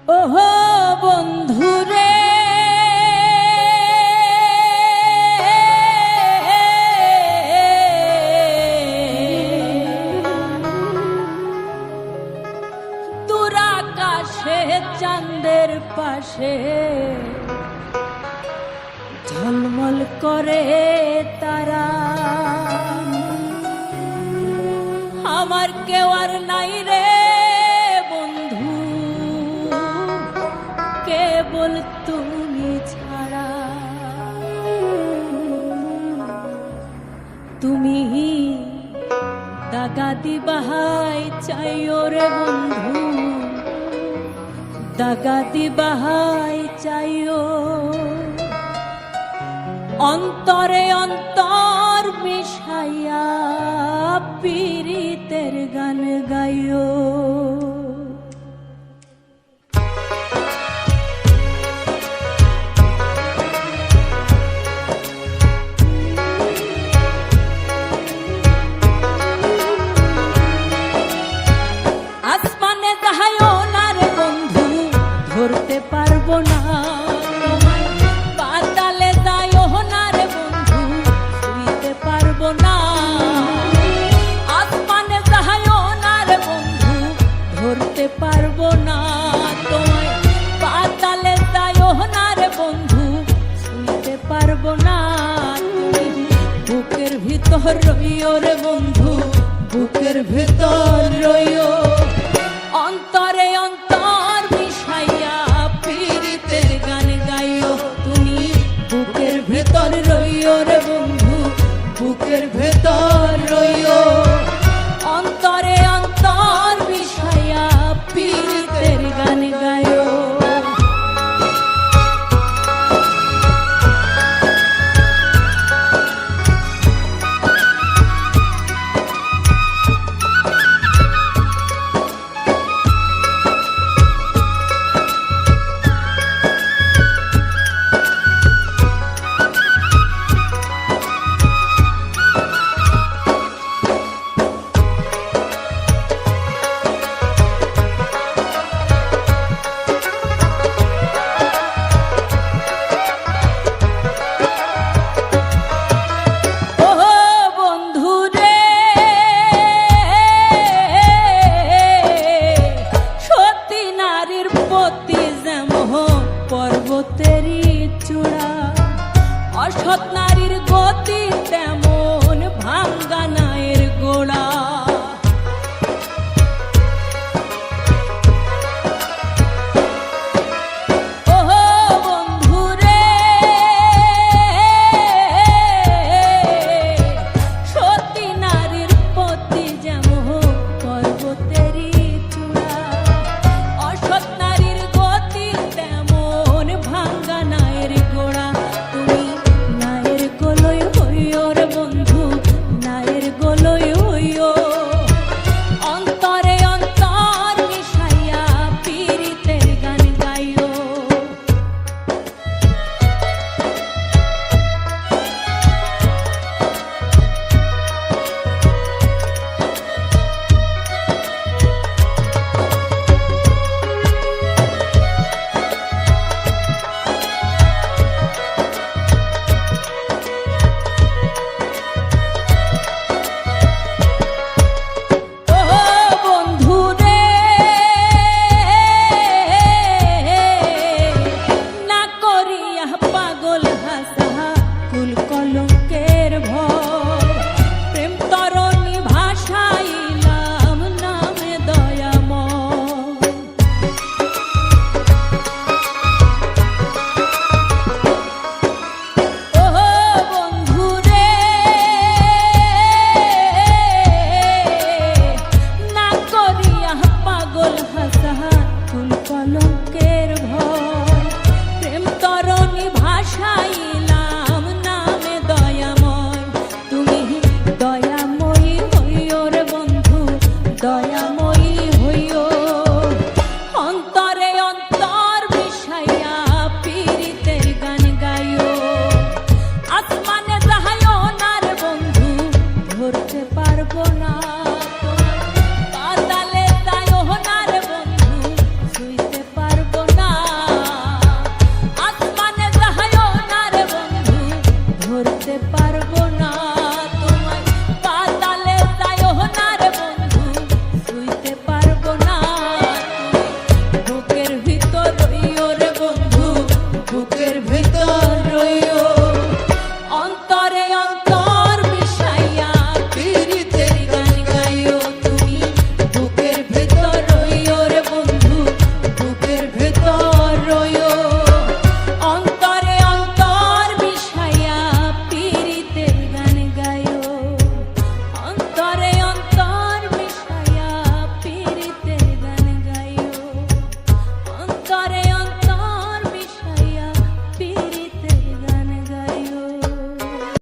ওহো বন্ধুরে দূর আকাশে চাঁদের পাশে ঝলমল করে তারা, আমার কেউ আর নাই রে বন্ধু, কেবল তুমি ছাড়া। তুমি দাগা দিবাহাই চাইও রে বন্ধু, দাগা দিবাহাই চাইও, অন্তরে অন্তর মিশাইয়া পীড়িতের গান গাইও। আসমানে যাইও না রে বন্ধু, ধরতে পারবো না, পাতালে যাইও না রে বন্ধু, ছুঁইতে পারবো না। আসমানে যাইও না রে বন্ধু, ধরতে পারবো না তোমায়, পাতালে যাইও না রে বন্ধু, ছুঁইতে পারবো না। তুমি বুকের ভিতর রইও রে বন্ধু, বুকের ভিতর রইও, অন্তরে অন্তর মিশাইয়া পীড়িতের গান গাইও। তুমি বুকের ভেতর রইও রে বন্ধু, বুকের ভেতর রইও, অন্তরে অন্তর মিশাইয়া পীড়িতের গান গাইও। পর্বতেরই চূড়া, অসৎ নারীর গতি